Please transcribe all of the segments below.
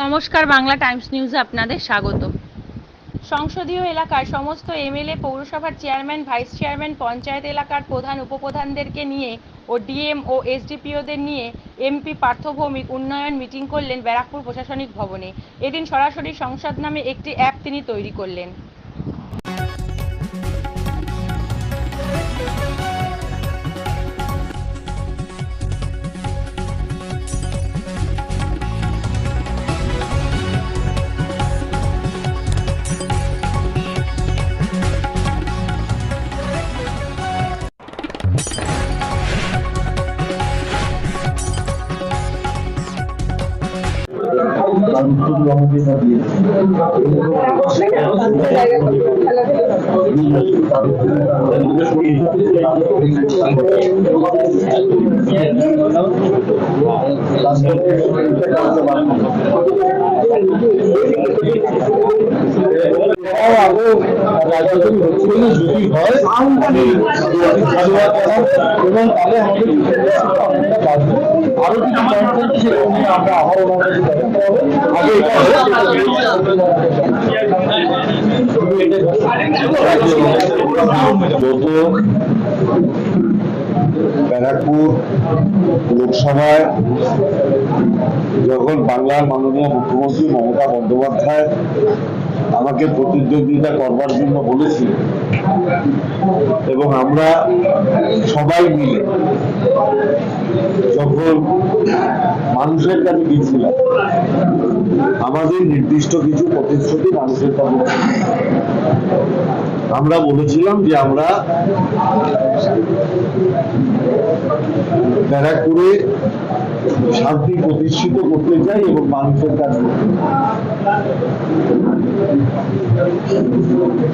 নমস্কার, বাংলা টাইমস নিউজে আপনাদের স্বাগত। সংসদীয় এলাকার সমস্ত এমএলএ, পৌরসভার চেয়ারম্যান, ভাইস চেয়ারম্যান, পঞ্চায়েত এলাকার প্রধান উপপ্রধানদেরকে নিয়ে ও ডিএম ও এসডিপিওদের নিয়ে এমপি পার্থ ভৌমিক উন্নয়ন মিটিং করলেন ব্যারাকপুর প্রশাসনিক ভবনে। এদিন সরাসরি সংসদ নামে একটি অ্যাপ তিনি তৈরি করলেন। যদি হয় এবং তাহলে আরো কিছু আমরা আবার ব্যারাকপুর লোকসভায় যখন বাংলার মাননীয় মুখ্যমন্ত্রী মমতা বন্দ্যোপাধ্যায় আমাকে প্রতিদ্বন্দ্বিতা করবার জন্য বলেছিল এবং আমরা সবাই মিলে যখন মানুষের কাছে গিয়েছিলাম, আমাদের নির্দিষ্ট কিছু প্রতিশ্রুতি মানুষের কাছে আমরা বলেছিলাম যে আমরা ব্যারাকপুরে শান্তি প্রতিষ্ঠিত করতে চাই এবং মানুষের কাছে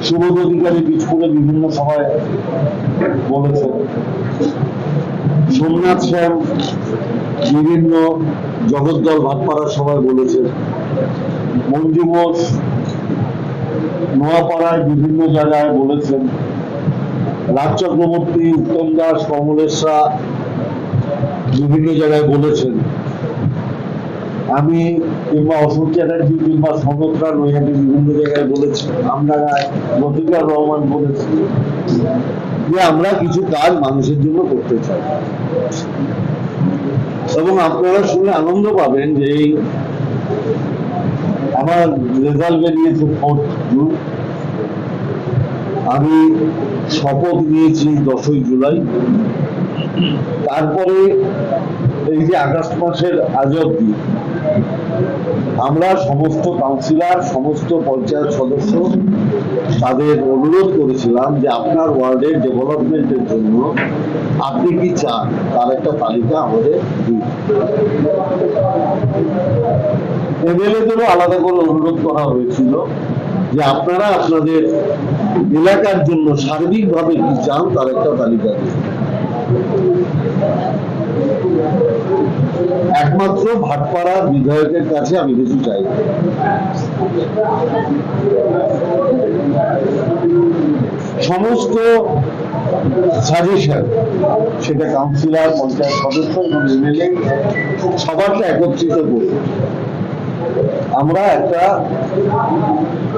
সুবোধ অধিকারী বীজপুরে বিভিন্ন সময় বলেছেন, সোমনাথ শ্যাম বিভিন্ন জগদ্দল ভাটপাড়ার সময় বলেছেন, মঞ্জু ঘোষ নোয়াপাড়ায় বিভিন্ন জায়গায় বলেছেন, রাজ চক্রবর্তী, উত্তম দাস, কমলেশরা বিভিন্ন জায়গায় বলেছেন, আমি কিংবা অশোক চ্যাটার্জি কিংবা সনদরা নৈহাটি বিভিন্ন জায়গায় বলেছি, আমডাঙ্গায় লতিফুর রহমান বলেছি যে আমরা কিছু কাজ মানুষের জন্য করতে চাই। এবং আপনারা শুনে আনন্দ পাবেন যে এই আমার রেজাল্ট বেরিয়েছে 4 জুন, আমি শপথ নিয়েছি 10ই জুলাই। তারপরে এই যে আগস্ট মাসের আজ অবধি আমরা সমস্ত কাউন্সিলর, সমস্ত পঞ্চায়েত সদস্য তাদের অনুরোধ করেছিলাম যে আপনার ওয়ার্ডের ডেভেলপমেন্টের জন্য আপনি কি চান তার একটা তালিকা আমাদের দিন। এমএলএদেরও আলাদা করে অনুরোধ করা হয়েছিল যে আপনারা আপনাদের এলাকার জন্য সার্বিকভাবে কি চান তার একটা তালিকা দিন। একমাত্র ভাটপাড়া বিধায়কের কাছে আমি কিছু চাই, সমস্ত সাজেশন সেটা কাউন্সিলর, পঞ্চায়েত সদস্য এবং এমএলএ সবারটা একত্রিত করে আমরা একটা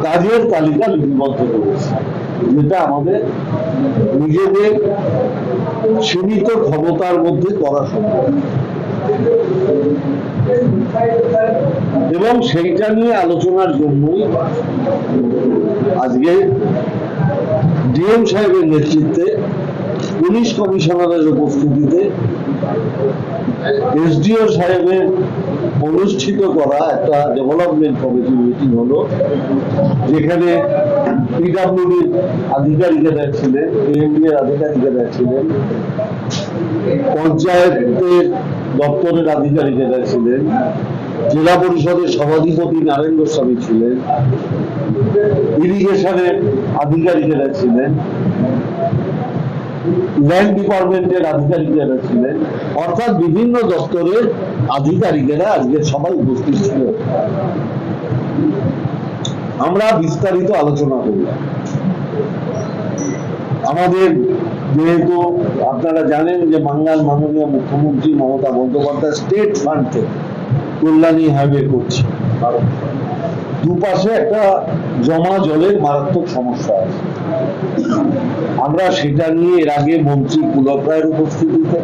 কাজের তালিকা লিপিবদ্ধ করেছি, যেটা আমাদের নিজেদের সীমিত ক্ষমতার মধ্যে করা সম্ভব এবং সেইটা নিয়ে আলোচনার জন্যই আজকে ডিএম সাহেবের নেতৃত্বে পুলিশ কমিশনারের উপস্থিতিতে এসডিও সাহেবের অনুষ্ঠিত করা একটা ডেভেলপমেন্ট কমিটি মিটিং হলো, যেখানে পিডব্লিউডির আধিকারিকেরা ছিলেন, এএমডি এর আধিকারিকেরা ছিলেন, পঞ্চায়েতের দপ্তরের আধিকারিকেরা ছিলেন, জেলা পরিষদের সভাধিপতি নারায়ণ গোস্বামী ছিলেন, ইরিগেশনের আধিকারিকেরা ছিলেন, ল্যান্ড ডিপার্টমেন্টের আধিকারিকেরা ছিলেন, অর্থাৎ বিভিন্ন দপ্তরের আধিকারিকেরা আজকে সবাই উপস্থিত ছিল। আমরা বিস্তারিত আলোচনা করলাম। আমাদের যেহেতু আপনারা জানেন যে বাংলার মাননীয় মুখ্যমন্ত্রী মমতা বন্দ্যোপাধ্যায় স্টেট ফান্ড থেকে কল্যাণী হাইওয়ে করছে, দুপাশে একটা জমা জলের মারাত্মক সমস্যা আছে। আমরা সেটা নিয়ে এর আগে মন্ত্রী পুলক রায়ের উপস্থিতিতে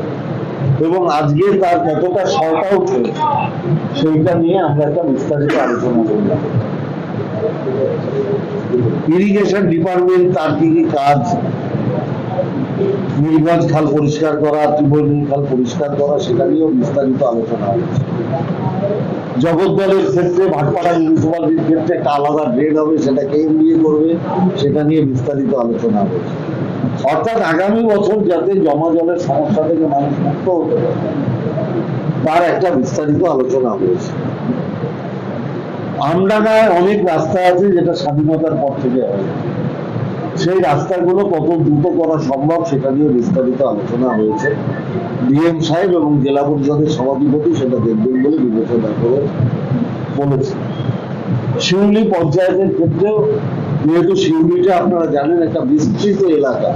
এবং আজকে তার কতটা শর্ট আউট হয়েছে সেইটা নিয়ে আমরা একটা বিস্তারিত আলোচনা করলাম। ইরিগেশন ডিপার্টমেন্ট তার কি কি কাজ, নীলগঞ্জ খাল পরিষ্কার করা, ত্রিমোহনী খাল পরিষ্কার করা, সেটা নিয়েও বিস্তারিত আলোচনা হয়েছে। জগদ্দলের ক্ষেত্রে ভাটপাড়া মিউনিসিপালিটির ক্ষেত্রে একটা আলাদা ড্রেন হবে, সেটা কে নিয়ে করবে সেটা নিয়ে বিস্তারিত আলোচনা হয়েছে। অর্থাৎ আগামী বছর যাতে জমা জলের সমস্যা থেকে মানুষ মুক্ত হতে পারে তার একটা বিস্তারিত আলোচনা হয়েছে। আমডাঙ্গায় অনেক রাস্তা আছে যেটা স্বাধীনতার পর থেকে হয়, সেই রাস্তাগুলো কত দ্রুত করা সম্ভব সেটা নিয়ে বিস্তারিত আলোচনা হয়েছে। ডিএম সাহেব এবং জেলা পরিষদের সভাধিপতি সেটা দেখবেন বলে বিবেচনা করে বলেছে। শিউলি পঞ্চায়েতের ক্ষেত্রেও যেহেতু শিউলিটা আপনারা জানেন একটা বিস্তৃত এলাকা,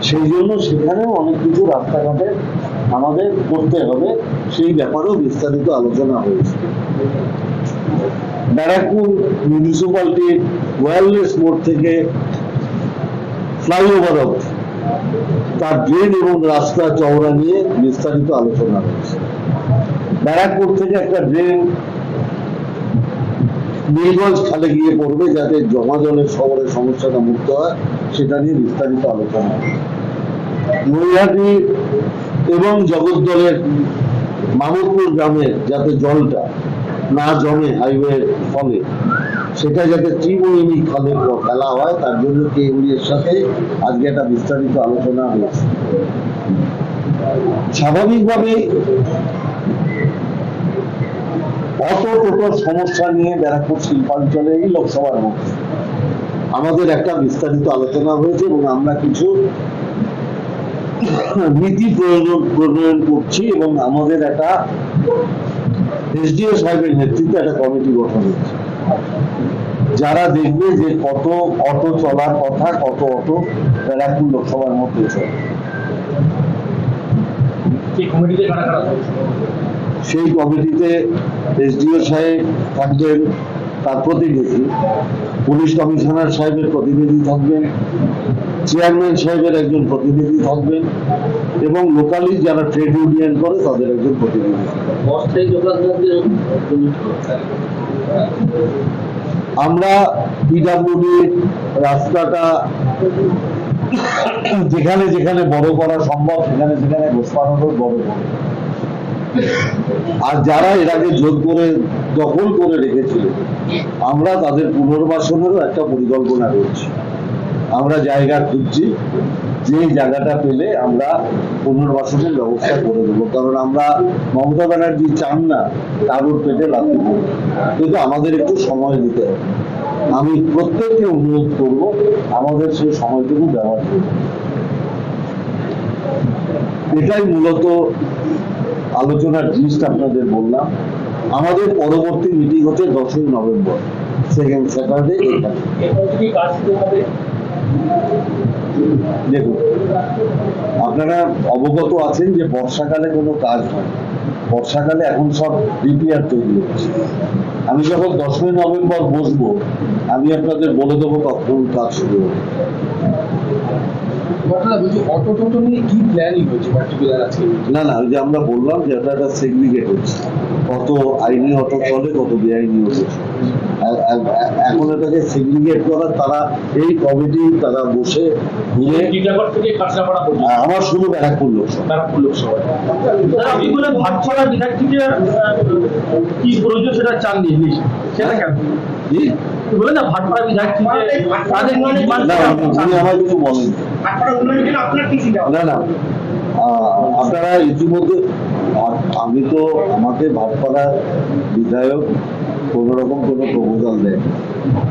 সেই জন্য সেখানেও অনেক কিছু রাস্তাঘাটে আমাদের করতে হবে, সেই ব্যাপারেও বিস্তারিত আলোচনা হয়েছে। ব্যারাকপুর মিউনিসিপালিটির ওয়্যারলেস মোড় থেকে ফ্লাইওভার অবধি তার ড্রেন এবং রাস্তা চওড়া নিয়ে বিস্তারিত আলোচনা হয়েছে। ব্যারাকপুর থেকে একটা ড্রেন নীলগঞ্জ খালে গিয়ে পড়বে যাতে জমা জলের শহরের সমস্যাটা মুক্ত হয়, সেটা নিয়ে বিস্তারিত আলোচনা হবে। নৈহাটি এবং জগদ্দলের মামুদপুর গ্রামের যাতে জলটা না জমে হাইওয়ের ফলে, সেটা যাতে ত্রিমোহিনী খালে ফেলা হয় তার জন্য কেএমডিএর সাথে আজকে একটা বিস্তারিত আলোচনা হয়েছে। স্বাভাবিকভাবে অটো টোটোর সমস্যা নিয়ে ব্যারাকপুর শিল্পাঞ্চলে এই লোকসভার মধ্যে আমাদের একটা বিস্তারিত আলোচনা হয়েছে এবং আমরা কিছু নীতি প্রণয়ন করছি এবং আমাদের একটা এসডিও সাহেবের নেতৃত্বে একটা কমিটি গঠন হচ্ছে, যারা দেখবে যে কত অটো চলার কথা, কত অটো ব্যারাকপুর লোকসভার মধ্যে চলে। সেই কমিটিতে এসডিও সাহেব থাকবেন, তার প্রতিনিধি, পুলিশ কমিশনার সাহেবের প্রতিনিধি থাকবেন, চেয়ারম্যান সাহেবের একজন প্রতিনিধি থাকবেন এবং লোকালি যারা ট্রেড ইউনিয়ন করে তাদের একজন প্রতিনিধি থাকবেন। আমরা পিডব্লিউডি রাস্তাটা যেখানে যেখানে বড় করা সম্ভব সেখানে সেখানে ঘোষপানোর বড় করব, আর যারা এর আগে জোর করে দখল করে রেখেছিল আমরা তাদের পুনর্বাসনেরও একটা পরিকল্পনা করছি। আমরা জায়গা খুঁজছি, যে জায়গাটা পেলে আমরা পুনর্বাসনের ব্যবস্থা করে দেবো, কারণ আমরা মমতা ব্যানার্জি চান না কারোর পেটে লাথি পড়বে, কিন্তু আমাদের একটু সময় দিতে হবে। আমি প্রত্যেককে অনুরোধ করব আমাদের সেই সময়টুকু ব্যবহার করব। এটাই মূলত আলোচনার জিনিসটা আপনাদের বললাম। আমাদের পরবর্তী মিটিং হচ্ছে 10ই নভেম্বর, সেকেন্ড স্যাটারডে। দেখুন, আপনারা অবগত আছেন যে বর্ষাকালে কোনো কাজ হয়, বর্ষাকালে এখন সব রিপেয়ার তৈরি হচ্ছে। আমি যখন 10ই নভেম্বর বসবো আমি আপনাদের বলে দেবো কখন কাজ শুরু হবে। না না, ওই যে আমরা বললাম যে এটা একটা সেগ্রিগেট হচ্ছে, কত আইনি অটো চলে, কত বেআইনি অটো চলে। এখন এটাকে সেগ্রিগেট করার তারা এই কমিটি তারা বসে ঘুরে আমার শুধু ব্যারাকপুর লোকসভা ভাটপাড়া বিধায়ক থেকে কি প্রয়োজন সেটা চাননি, সেটা কেন বলে না? ভাটপাড়া বিধায়ক থেকে আমার কিছু বলেন না। না আপনারা ইতিমধ্যে, আমি তো আমাকে ভাটপাড়া বিধায়ক কোন রকম কোনো প্রপোজাল দেয়,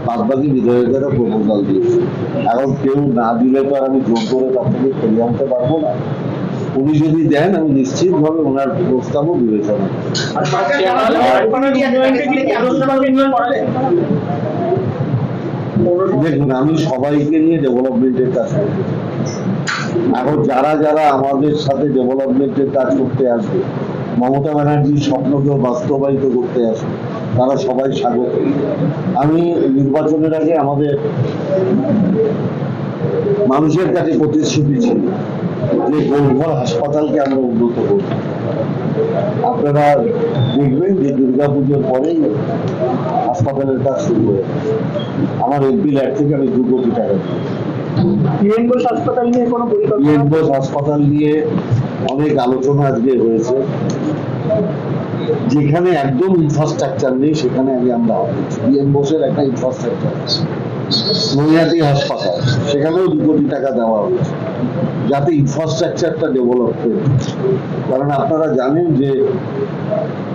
বাদ বাকি বিধায়কেরা প্রপোজাল দিয়েছে। এখন কেউ না দিলে তো আর আমি জোর করে তার থেকে ফিরিয়ে আনতে পারবো না। উনি যদি দেন আমি নিশ্চিত ভাবে ওনার প্রস্তাবও বিবেচনা দেখুন। আমি সবাইকে নিয়ে ডেভেলপমেন্টের কাজ করতে, এখন যারা যারা আমাদের সাথে ডেভেলপমেন্টের কাজ করতে আসবে, মমতা ব্যানার্জির স্বপ্নকে বাস্তবায়িত করতে আসবে, তারা সবাই স্বাগত। আমি নির্বাচনের আগে আমাদের মানুষের কাছে প্রতিশ্রুতি ছিল যে গোলঘর হাসপাতালকে আমরা উন্নত করব। আপনারা দেখবেন যে দুর্গাপুজোর পরেই হাসপাতালের কাজ শুরু হয়ে আমার এমপি ল্যাব থেকে আমি 2 কোটি টাকা পিএন বোস হাসপাতাল নিয়ে কোনো পরিকল্পনা পিএন বোস হাসপাতাল নিয়ে অনেক আলোচনা আজকে হয়েছে। যেখানে একদম ইনফ্রাস্ট্রাকচার নেই সেখানে আমরা পিএন বোসের একটা ইনফ্রাস্ট্রাকচার আছে, নৈহাটি হাসপাতাল, সেখানেও 2 কোটি টাকা দেওয়া হয়েছে যাতে ইনফ্রাস্ট্রাকচারটা ডেভেলপ করে। কারণ আপনারা জানেন যে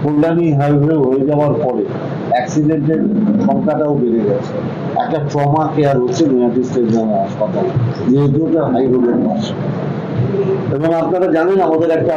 কল্যাণী হাইওয়ে হয়ে যাওয়ার পরে অ্যাক্সিডেন্টের সংখ্যাটাও বেড়ে গেছে। একটা ট্রমা কেয়ার হচ্ছে নৈহাটি স্টেট জেনারেল হাসপাতাল, যেহেতু হাই রোডের পাশে। এবং আপনারা জানেন আমাদের একটা